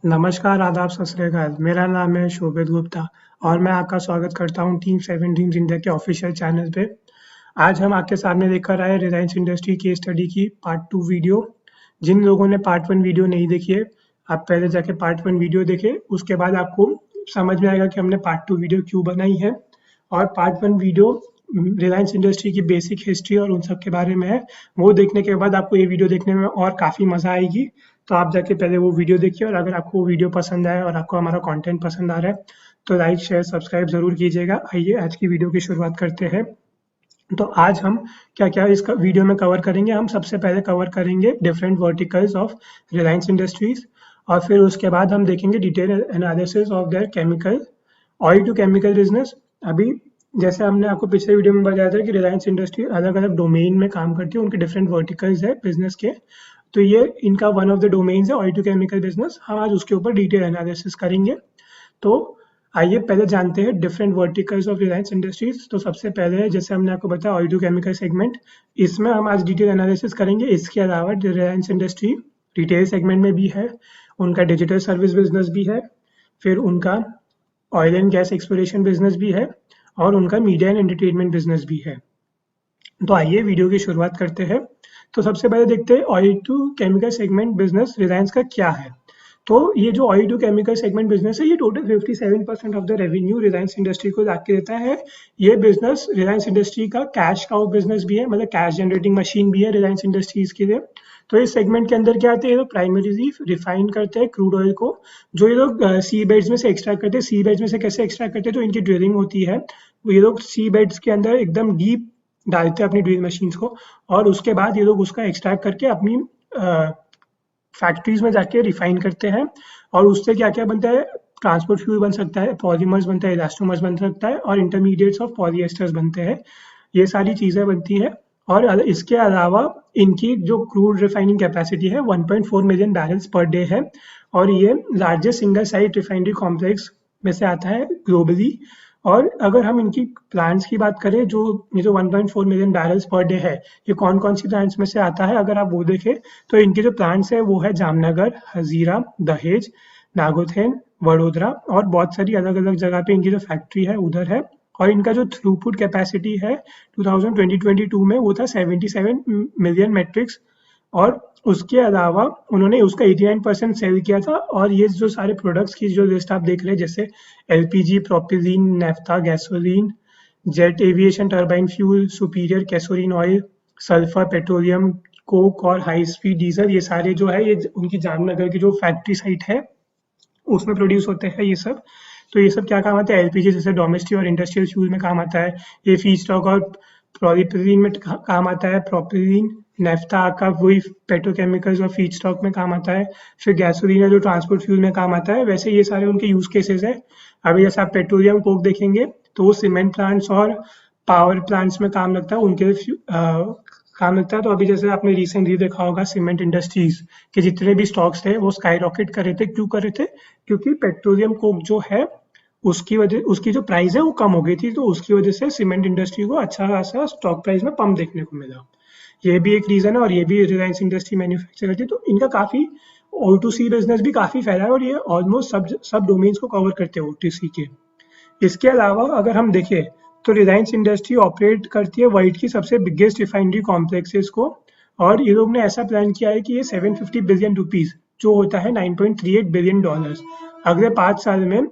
नमस्कार, आदाब, सत श्री अकाल। मेरा नाम है शोभित गुप्ता और मैं आपका स्वागत करता हूँ टीम 7 ड्रीम्स इंडिया के ऑफिशियल चैनल पे। आज हम आपके सामने लेकर आए रिलायंस इंडस्ट्री केस स्टडी की पार्ट 2 वीडियो। जिन लोगों ने पार्ट 1 वीडियो नहीं देखी है, आप पहले जाके पार्ट 1 वीडियो देखें, उसके बाद आपको समझ में आएगा कि हमने पार्ट 2 वीडियो क्यों बनाई है। और पार्ट 1 वीडियो रिलायंस इंडस्ट्री की बेसिक हिस्ट्री और उन सब के बारे में है। वो देखने के बाद आपको ये वीडियो देखने में और काफ़ी मज़ा आएगी। तो आप जाके पहले वो वीडियो देखिए और अगर आपको वो वीडियो पसंद आए और आपको हमारा कंटेंट पसंद आ रहा है, तो लाइक, शेयर, सब्सक्राइब ज़रूर कीजिएगा। आइए आज की वीडियो की शुरुआत करते हैं। तो आज हम क्या-क्या इस वीडियो में कवर करेंगे। हम सबसे पहले कवर करेंगे different verticals of Reliance Industries और फिर उसके बाद हम देखेंगे detail analysis of their chemical oil to chemical business. अभी जैसे हमने आपको पिछले वीडियो में बताया था कि रिलायंस इंडस्ट्री अलग-अलग डोमेन में काम करती है, उनके डिफरेंट वर्टिकल्स है बिजनेस के। तो ये इनका वन ऑफ द डोमेन्स है ऑयल टू केमिकल बिजनेस। हम आज उसके ऊपर डिटेल एनालिसिस करेंगे। तो आइए पहले जानते हैं different verticals of Reliance industries. तो सबसे पहले जैसे हमने आपको बताया ऑयल टू केमिकल सेगमेंट, इसमें हम आज डिटेल एनालिसिस करेंगे। इसके अलावा रिलायंस इंडस्ट्री रिटेल सेगमेंट में भी है, उनका डिजिटल सर्विस बिजनेस भी है, फिर उनका oil and gas exploration business भी है और उनका मीडिया एंड एंटरटेनमेंट बिजनेस भी है। तो आइए वीडियो की शुरुआत करते हैं। तो सबसे पहले देखते हैं oil to chemical segment business Reliance का क्या है। तो ये जो oil to chemical segment business है, ये total 57% of the revenue Reliance industry को लाके देता है। ये बिजनेस रिलायंस इंडस्ट्री का कैश काउ बिजनेस भी है, मतलब कैश जनरेटिंग मशीन भी है रिलायंस इंडस्ट्रीज के लिए। तो इस सेगमेंट के अंदर क्या आते हैं, ये लोग प्राइमरीली रिफाइन करते हैं क्रूड ऑयल को, जो ये लोग सी बेड्स में से एक्सट्रैक्ट करते हैं। सी बेड्स में से कैसे एक्सट्रैक्ट करते हैं, जो इनकी ड्रिलिंग होती है, वो ये लोग सी बेड्स के अंदर एकदम डीप डालते हैं अपनी ड्रिल मशीन्स को और उसके बाद ये लोग उसका एक्सट्रैक्ट करके अपनी फैक्ट्रीज में जाके रिफाइन करते हैं। और उससे क्या क्या बनता है, ट्रांसपोर्ट फ्यूल बन सकता है, पॉलीमर्स बनता है, इलास्टोमर्स बन सकता है और इंटरमीडिएट्स ऑफ पॉलीएस्टर्स बनते हैं। ये सारी चीज़ें बनती हैं। और इसके अलावा इनकी जो क्रूड रिफाइनिंग कैपेसिटी है 1.4 मिलियन बैरल्स पर डे है और ये largest single site refinery complex में से आता है ग्लोबली। और अगर हम इनकी प्लांट्स की बात करें, जो ये जो 1.4 मिलियन बैरल्स पर डे है, ये कौन कौन सी प्लांट्स में से आता है, अगर आप वो देखें तो इनके जो प्लांट्स है वो है जामनगर, हजीरा, दहेज, नागोथेन, वडोदरा और बहुत सारी अलग अलग जगह पे इनकी जो फैक्ट्री है उधर है। और इनका जो थ्रूपुट कैपेसिटी है 2022 में वो था 77 मिलियन मेट्रिक्स। और उसके अलावा उन्होंने उसका 89% सेल किया था। और ये जो सारे प्रोडक्ट्स की जो लिस्ट आप देख रहे हैं, जैसे LPG, propylene, naphtha, gasoline, jet aviation turbine fuel, superior kerosene oil, sulphur, petroleum, coke और हाई स्पीड डीजल, ये सारे जो है ये उनकी जामनगर की जो फैक्ट्री साइट है उसमें प्रोड्यूस होते हैं ये सब। तो ये सब क्या काम आता है, एलपीजी जैसे डोमेस्टिक और इंडस्ट्रियल फ्यूल में काम आता है। ये फीड स्टॉक और पॉलीप्रोपिलीन में काम आता है। प्रोपिलीन, नेफ्था का वही पेट्रोकेमिकल्स और फीड स्टॉक में काम आता है। फिर गैसोलीन है जो ट्रांसपोर्ट फ्यूल में काम आता है। वैसे ये सारे उनके यूज केसेस है। अभी जैसे आप पेट्रोलियम कोक देखेंगे तो वो सीमेंट प्लांट्स और पावर प्लांट्स में काम लगता है, उनके काम लगता है। तो अभी जैसे आपने रिसेंटली देखा होगा सीमेंट इंडस्ट्रीज के जितने भी स्टॉक्स थे वो स्काई रॉकेट कर रहे थे। क्यों कर रहे थे, क्योंकि पेट्रोलियम कोक जो है उसकी वजह, उसकी जो प्राइस है वो कम हो गई थी, तो उसकी वजह से सीमेंट इंडस्ट्री को अच्छा खासा स्टॉक प्राइस में पंप देखने को मिला। ये भी एक रीजन है। और ये भी रिलायंस इंडस्ट्री मैन्युफैक्चर करती है, तो इनका काफी ओ टू सी बिजनेस भी काफी फैला है और ये ऑलमोस्ट सब डोमेन्स को कवर करते हैं ओ टू सी के। इसके अलावा अगर हम देखें तो रिलायंस इंडस्ट्री ऑपरेट करती है वर्ल्ड की सबसे बिगेस्ट रिफाइनरी कॉम्प्लेक्सेस को। और ये लोग ने ऐसा प्लान किया है कि ये 750 बिलियन रुपीज, जो होता है 9.38 बिलियन डॉलर्स, अगले 5 साल में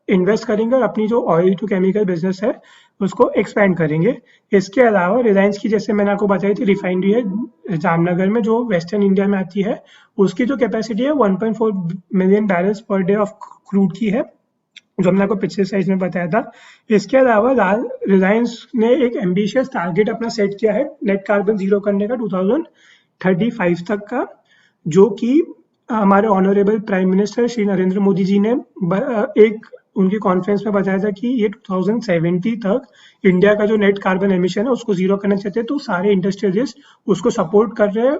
इन्वेस्ट करेंगे और अपनी जो ऑयल टू केमिकल बिजनेस है उसको एक्सपेंड करेंगे। इसके अलावा रिलायंस की, जैसे मैंने आपको बताई थी, रिफाइनरी है जामनगर में जो वेस्टर्न इंडिया में आती है, उसकी जो कैपेसिटी है 1.4 million barrels per day of crude की है, जो हमने आपको पिछले साइज में बताया था। इसके अलावा रिलायंस ने एक एम्बिशियस टारगेट अपना सेट किया है नेट कार्बन जीरो करने का 2035 तक का, जो कि हमारे honourable prime minister Shri Narendra Modi ji ने एक उनकी कॉन्फ्रेंस में बताया था कि ये 2070 तक इंडिया का जो नेट कार्बन एमिशन है उसको जीरो करना चाहते हैं। तो सारे इंडस्ट्रियलिस्ट उसको सपोर्ट कर रहे हैं,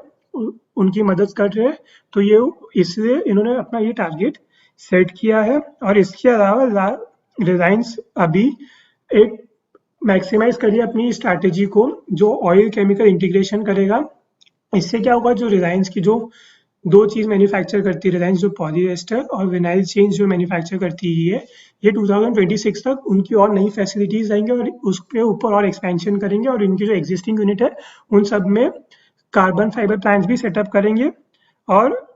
उनकी मदद कर रहे हैं। तो ये इसलिए इन्होंने अपना ये टारगेट सेट किया है। और इसके अलावा रिलायंस अभी एक मैक्सिमाइज करिए अपनी स्ट्रैटेजी को, जो ऑयल केमिकल इंटीग्रेशन करेगा। इससे क्या होगा, जो रिलायंस की जो दो चीज़ मैन्युफैक्चर करती है रिलायंस, जो पॉलीएस्टर और विनाइल चेन्स जो मैन्युफैक्चर करती है। ये 2026 तक उनकी और नई फैसिलिटीज आएंगे और उसके ऊपर और एक्सपेंशन करेंगे, और इनकी जो एग्जिस्टिंग यूनिट है उन सब में कार्बन फाइबर प्लांट्स भी सेटअप करेंगे, और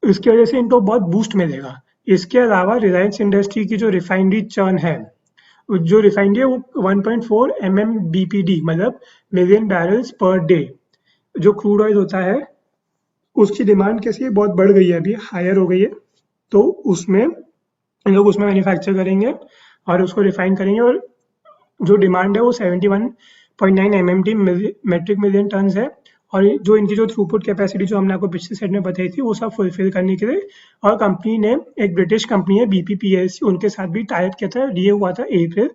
इसकी वजह से इनको बहुत बूस्ट मिलेगा। इसके अलावा रिलायंस इंडस्ट्री की जो रिफाइनरी चर्न है, जो रिफाइनरी है वो 1.4 MMBPD मतलब मिलियन बैरल्स पर डे जो क्रूड ऑयल होता है, उसकी डिमांड कैसी है, बहुत बढ़ गई है, अभी हायर हो गई है। तो उसमें इन लोग उसमें मैन्युफैक्चर करेंगे और उसको रिफाइन करेंगे, और जो डिमांड है वो 71.9 MMT मेट्रिक मिलियन टन है। और जो इनकी जो थ्रूपुट कैपेसिटी जो हमने आपको पिछले सेट में बताई थी, वो सब फुलफिल करने के लिए, और कंपनी ने एक ब्रिटिश कंपनी है BPPLC, उनके साथ भी टाई अप किया था। ये हुआ था अप्रैल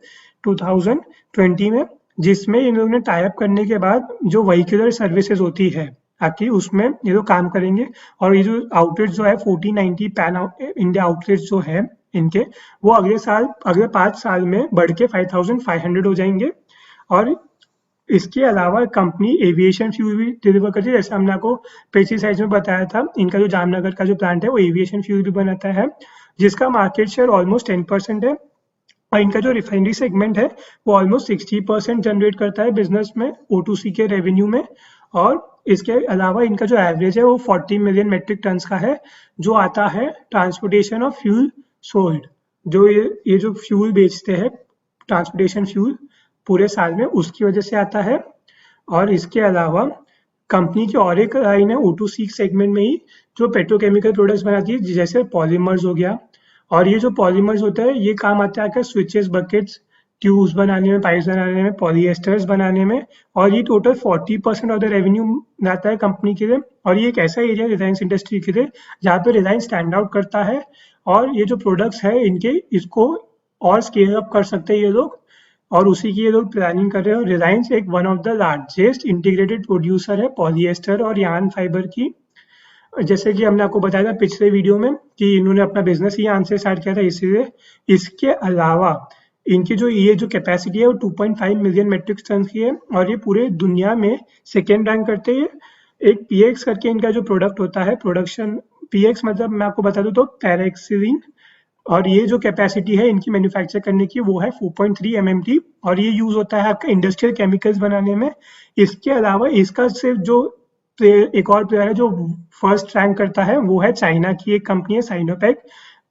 2020 में, जिसमें इन लोगों ने टाई अप करने के बाद जो व्हीकुलर सर्विसेज होती है ताकि उसमें ये लोग काम करेंगे। और ये जो आउटलेट्स जो है 1490 पैन इंडिया आउटलेट्स जो है इनके, वो अगले 5 साल में बढ़ के 5500 हो जाएंगे। और इसके अलावा कंपनी एविएशन फ्यूल भी डिलीवर करती है, जैसे हमने आपको पिछली साइड में बताया था। इनका जो जामनगर का जो प्लांट है वो एविएशन फ्यूल भी बनाता है, जिसका मार्केट शेयर ऑलमोस्ट 10% है। और इनका जो रिफाइनरी सेगमेंट है वो ऑलमोस्ट 60% जनरेट करता है बिजनेस में O2C के रेवेन्यू में। और इसके अलावा इनका जो एवरेज है वो 40 मिलियन मेट्रिक टन्स का है, जो आता है ट्रांसपोर्टेशन ऑफ फ्यूल सोल्ड, जो ये जो फ्यूल बेचते हैं ट्रांसपोर्टेशन फ्यूल पूरे साल में, उसकी वजह से आता है। और इसके अलावा कंपनी की और एक लाइन है O2C सेगमेंट में ही, जो पेट्रोकेमिकल प्रोडक्ट्स बनाती है, जैसे पॉलीमर्स हो गया। और ये जो पॉलीमर्स होता है ये काम आता है स्विचेस, बकेट्स, ट्यूब्स बनाने में, पाइप्स बनाने में, पॉलीएस्टर्स बनाने में। और ये टोटल 40% ऑफ द रेवेन्यू लाता है कंपनी के लिए। और ये एक ऐसा एरिया है रिलायंस इंडस्ट्री के लिए जहाँ पे रिलायंस स्टैंड आउट करता है। और ये जो प्रोडक्ट्स है इनके, इसको और स्केल अप कर सकते हैं ये लोग, और उसी की ये लोग प्लानिंग कर रहे हैं। और रिलायंस एक one of the largest integrated producer है पॉलीएस्टर और यार्न फाइबर की। जैसे कि हमने आपको बताया था पिछले वीडियो में कि इन्होंने अपना बिजनेस ही यहाँ से स्टार्ट किया था, इसीलिए। इसके अलावा इनकी जो कैपेसिटी है वो 2.5 मिलियन मेट्रिक टन की है, और ये पूरे दुनिया में सेकेंड रैंक करते हैं। एक PX करके इनका जो प्रोडक्ट होता है, प्रोडक्शन PX मतलब मैं आपको बता दूं तो पैराक्सिलिन, और ये जो कैपेसिटी है इनकी मैन्युफैक्चर करने की वो है 4.3 MMT, और ये यूज होता है आपका इंडस्ट्रियल केमिकल्स बनाने में। इसके अलावा इसका सिर्फ जो एक और प्लेयर है जो फर्स्ट रैंक करता है वो है चाइना की एक कंपनी है साइनोपेक,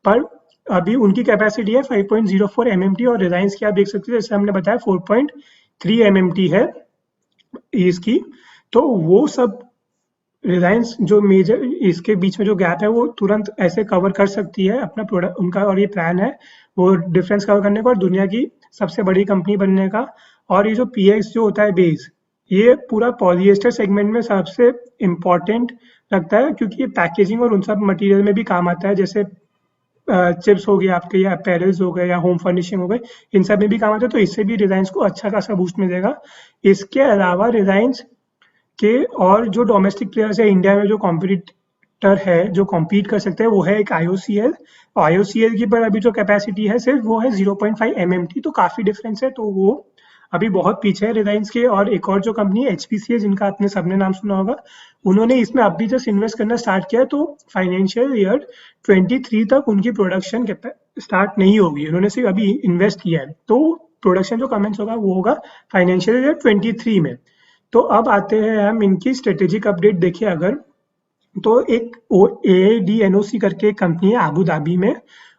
पर अभी उनकी कैपेसिटी है 5.04 MMT, और रिलायंस की आप देख सकते हैं जैसे हमने बताया 4.3 MMT है इसकी। तो वो सब रिलायंस जो मेजर इसके बीच में जो गैप है वो तुरंत ऐसे कवर कर सकती है अपना प्रोडक्ट उनका, और ये प्लान है वो डिफरेंस कवर करने का और दुनिया की सबसे बड़ी कंपनी बनने का। और ये जो PX जो होता है बेस, ये पूरा पॉलीएस्टर सेगमेंट में सबसे इम्पॉर्टेंट लगता है, क्योंकि ये पैकेजिंग और उन सब मटेरियल में भी काम आता है, जैसे चिप्स हो गए आपके, या अपैरल्स हो गए, या होम फर्निशिंग हो गए, इन सब में भी काम आता है। तो इससे भी रिलायंस को अच्छा खासा बूस्ट मिलेगा। इसके अलावा रिलायंस के और जो डोमेस्टिक प्लेयर्स है इंडिया में, जो कॉम्पिटिटर है जो कॉम्पीट कर सकते हैं, वो है एक IOCL। IOCL की पर अभी जो कैपेसिटी है सिर्फ वो है 0.5 MMT, तो काफ़ी डिफरेंस है। तो वो अभी बहुत पीछे है रिलायंस के। और एक और जो कंपनी है HPCL, जिनका आपने सबने नाम सुना होगा, उन्होंने इसमें अभी जस्ट इन्वेस्ट करना स्टार्ट किया, तो फाइनेंशियल ईयर 23 तक उनकी प्रोडक्शन स्टार्ट नहीं होगी, उन्होंने सिर्फ अभी इन्वेस्ट किया है। तो प्रोडक्शन जो कमेंस होगा वो होगा फाइनेंशियल ईयर 23 में। तो अब आते हैं हम इनकी स्ट्रेटेजिक अपडेट देखें अगर, तो एक AADNOC करके एक कंपनी है अबू धाबी में,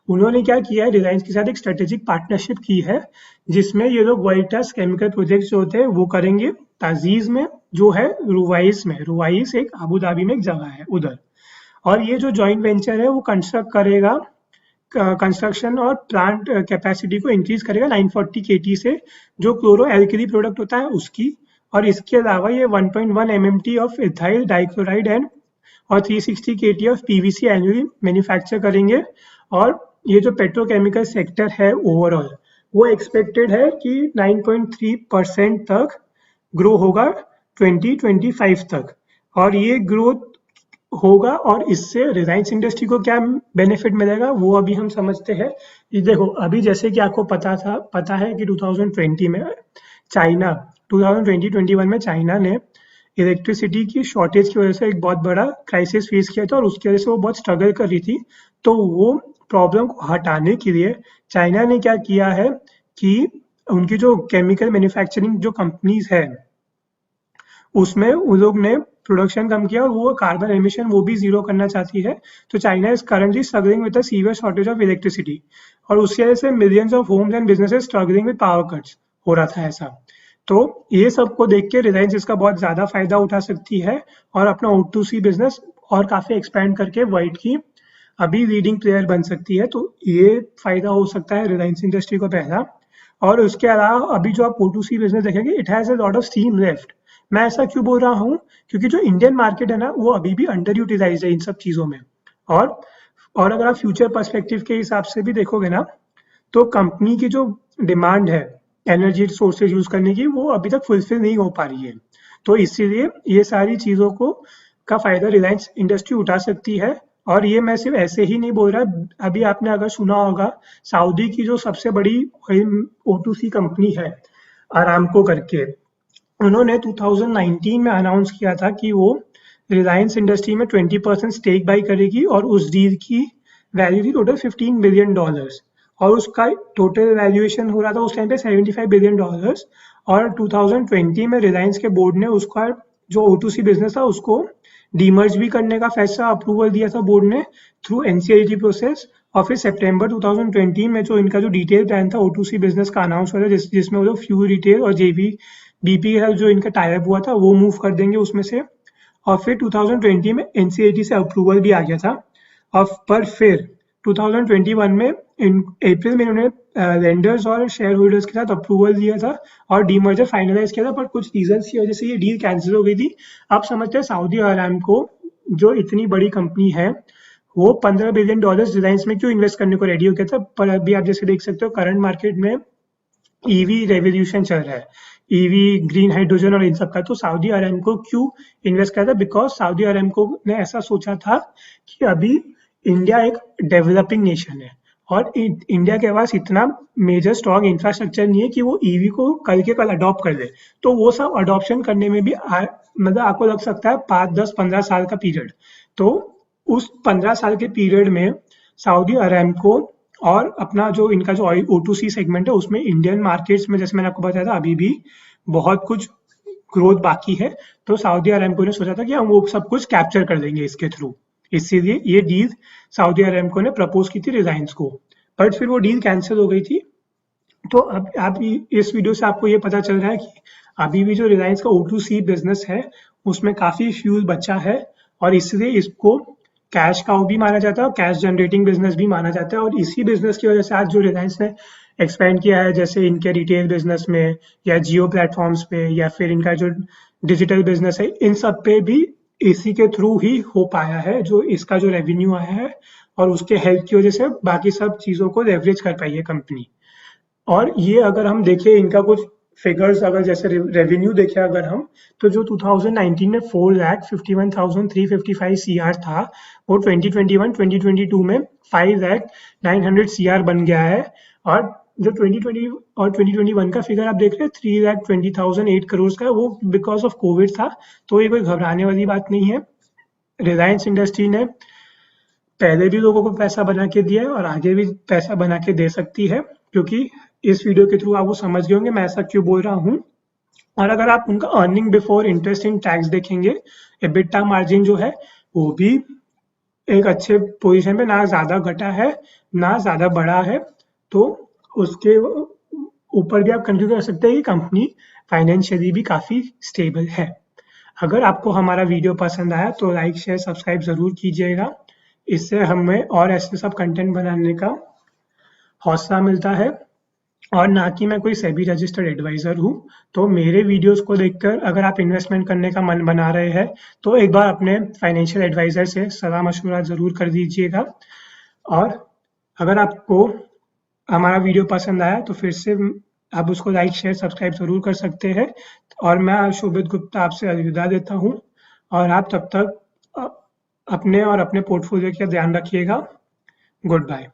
उन्होंने क्या किया है, रिलायंस के साथ एक स्ट्रेटेजिक पार्टनरशिप की है, जिसमें ये लोग वर्ल्ड केमिकल प्रोजेक्ट जो होते हैं वो करेंगे ताजीज में, जो है रुवाइस में। रुवाइस एक अबू धाबी में एक जगह है उधर। और ये जो जॉइंट वेंचर है वो कंस्ट्रक्ट करेगा, कंस्ट्रक्शन और प्लांट कैपेसिटी को इंक्रीज करेगा 940 KT से, जो क्लोरो एल्कली प्रोडक्ट होता है उसकी। और इसके अलावा ये 1.1 MMT of ethyl dichloride and और 360 KT of PVC annually manufacture करेंगे। और ये जो पेट्रोकेमिकल सेक्टर है ओवरऑल, वो एक्सपेक्टेड है कि 9.3% तक ग्रो होगा 2025 तक। और ये ग्रोथ होगा, और इससे रिलायंस इंडस्ट्री को क्या बेनिफिट मिलेगा वो अभी हम समझते हैं। ये देखो, अभी जैसे कि आपको पता है कि 2020 में चाइना 2020-21 में चाइना ने इलेक्ट्रिसिटी की शॉर्टेज की वजह से एक बहुत बड़ा क्राइसिस फेस किया था और उसकी वजह से वो बहुत स्ट्रगल कर रही थी। तो वो प्रॉब्लम को हटाने के लिए चाइना ने क्या किया है कि उनकी जो केमिकल मैन्युफैक्चरिंग जो कंपनीज है उसमें उन लोग ने प्रोडक्शन कम किया और वो कार्बन एमिशन वो भी जीरो करना चाहती है। तो China is currently struggling with a severe shortage of electricity और उसकी वजह से millions of homes and businesses struggling with power cuts हो रहा था ऐसा। तो ये सब को देख के रिलायंस इसका बहुत ज़्यादा फायदा उठा सकती है और अपना O2C बिजनेस और काफ़ी एक्सपेंड करके वर्ल्ड की अभी लीडिंग प्लेयर बन सकती है। तो ये फायदा हो सकता है रिलायंस इंडस्ट्री को पहला। और उसके अलावा अभी जो आप O2C बिजनेस देखेंगे it has a lot of steam left. मैं ऐसा क्यों बोल रहा हूँ क्योंकि जो इंडियन मार्केट है ना वो अभी भी अंडर यूटिलाइज है इन सब चीज़ों में। और और अगर आप फ्यूचर पर्सपेक्टिव के हिसाब से भी देखोगे ना तो कंपनी की जो डिमांड है एनर्जी सोर्सेज यूज करने की वो अभी तक फुलफिल नहीं हो पा रही है। तो इसीलिए ये सारी चीज़ों को का फायदा रिलायंस इंडस्ट्री उठा सकती है। और ये मैं सिर्फ ऐसे ही नहीं बोल रहा, अभी आपने अगर सुना होगा सऊदी की जो सबसे बड़ी O2C कंपनी है अरामको करके, उन्होंने 2019 में अनाउंस किया था कि वो रिलायंस इंडस्ट्री में 20% स्टेक बाई करेगी और उस डील की वैल्यू थी टोटल $15 बिलियन और उसका टोटल वैल्यूएशन हो रहा था उस टाइम पे $75 बिलियन। और 2020 में रिलायंस के बोर्ड ने उसका जो O2C बिजनेस था उसको डीमर्ज भी करने का फैसला अप्रूवल दिया था बोर्ड ने थ्रू NCLT प्रोसेस। और फिर सितंबर 2020 में जो इनका जो डिटेल प्लान था O2C बिजनेस का अनाउंस हुआ था जिसमें वो फ्यूल रिटेल और JV BPL जो इनका टाइप हुआ था वो मूव कर देंगे उसमें से। और फिर 2020 में NCLT से अप्रूवल भी आ गया था। और पर फिर 2021 में अप्रैल में इन्होंने लेंडर्स और शेयर होल्डर्स के साथ अप्रूवल दिया था और डीमर्जर फाइनलाइज किया था, पर कुछ रीजन की वजह से ये डील कैंसिल हो गई थी। आप समझते हैं सऊदी अरामको जो इतनी बड़ी कंपनी है वो $15 बिलियन रिलायंस में क्यों इन्वेस्ट करने को रेडी हो गया था। पर अभी आप जैसे देख सकते हो करंट मार्केट में ईवी रेवोल्यूशन चल रहा है, ईवी ग्रीन हाइड्रोजन और इन सब का। तो सऊदी अरामको क्यों इन्वेस्ट करता है, बिकॉज सऊदी अरामको ने ऐसा सोचा था कि अभी इंडिया एक डेवलपिंग नेशन है और इंडिया के पास इतना मेजर स्ट्रॉन्ग इंफ्रास्ट्रक्चर नहीं है कि वो ईवी को कल के कल अडॉप्ट कर ले। तो वो सब अडॉप्शन करने में भी मतलब आपको लग सकता है 5, 10, 15 साल का पीरियड। तो उस 15 साल के पीरियड में सऊदी अरामको और अपना जो इनका जो O2C सेगमेंट है उसमें इंडियन मार्केट्स में जैसे मैंने आपको बताया था अभी भी बहुत कुछ ग्रोथ बाकी है। तो सऊदी अरामको ने सोचा था कि हम वो सब कुछ कैप्चर कर लेंगे इसके थ्रू। इसीलिए ये डील सऊदी अरामको ने प्रपोज की थी रिलायंस को, बट फिर वो डील कैंसिल हो गई थी। तो अब आप इस वीडियो से आपको ये पता चल रहा है कि अभी भी जो रिलायंस का O2C बिजनेस है उसमें काफी फ्यूल बचा है और इसलिए इसको कैश काउ भी माना जाता है और कैश जनरेटिंग बिजनेस भी माना जाता है। और इसी बिजनेस की वजह से आज जो रिलायंस ने एक्सपेंड किया है जैसे इनके रिटेल बिजनेस में या जियो प्लेटफॉर्म्स पे या फिर इनका जो डिजिटल बिजनेस है इन सब पे भी इसी के थ्रू ही हो पाया है जो इसका जो रेवेन्यू आया है और उसके हेल्प की वजह से बाकी सब चीज़ों को लेवरेज कर पाई है कंपनी। और ये अगर हम देखें इनका कुछ फिगर्स अगर जैसे रेवेन्यू देखें अगर हम तो जो 2019 में 4,51,355 CR था वो 2021-2022 में 5,09,00 CR बन गया है। और जो 2020 और 2021 का फिगर आप देख रहे हैं 3,20,008 करोड़ का वो बिकॉज ऑफ कोविड था। तो ये कोई घबराने वाली बात नहीं है। रिलायंस इंडस्ट्री ने पहले भी लोगों को पैसा बना के दिया है और आगे भी पैसा बना के दे सकती है, क्योंकि इस वीडियो के थ्रू आप वो समझ गए होंगे मैं ऐसा क्यों बोल रहा हूँ। और अगर आप उनका earning before interest in tax देखेंगे EBITDA मार्जिन जो है वो भी एक अच्छे पोजीशन पे, ना ज़्यादा घटा है ना ज़्यादा बढ़ा है। तो उसके ऊपर भी आप कंक्लूड कर सकते हैं कि कंपनी फाइनेंशियली भी काफ़ी स्टेबल है। अगर आपको हमारा वीडियो पसंद आया तो लाइक शेयर सब्सक्राइब ज़रूर कीजिएगा, इससे हमें और ऐसे सब कंटेंट बनाने का हौसला मिलता है। और ना कि मैं कोई सेबी रजिस्टर्ड एडवाइज़र हूँ। तो मेरे वीडियोस को देखकर अगर आप इन्वेस्टमेंट करने का मन बना रहे हैं तो एक बार अपने फाइनेंशियल एडवाइज़र से सलाह मशवरा ज़रूर कर दीजिएगा। और अगर आपको हमारा वीडियो पसंद आया तो फिर से आप उसको लाइक शेयर सब्सक्राइब ज़रूर कर सकते हैं। और मैं शोभित गुप्ता आपसे अलविदा देता हूँ और आप तब तक अपने और अपने पोर्टफोलियो का ध्यान रखिएगा। Good bye.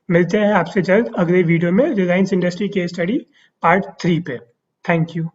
मिलते हैं आपसे जल्द अगले वीडियो में Reliance industry case study part 3 पे। Thank you.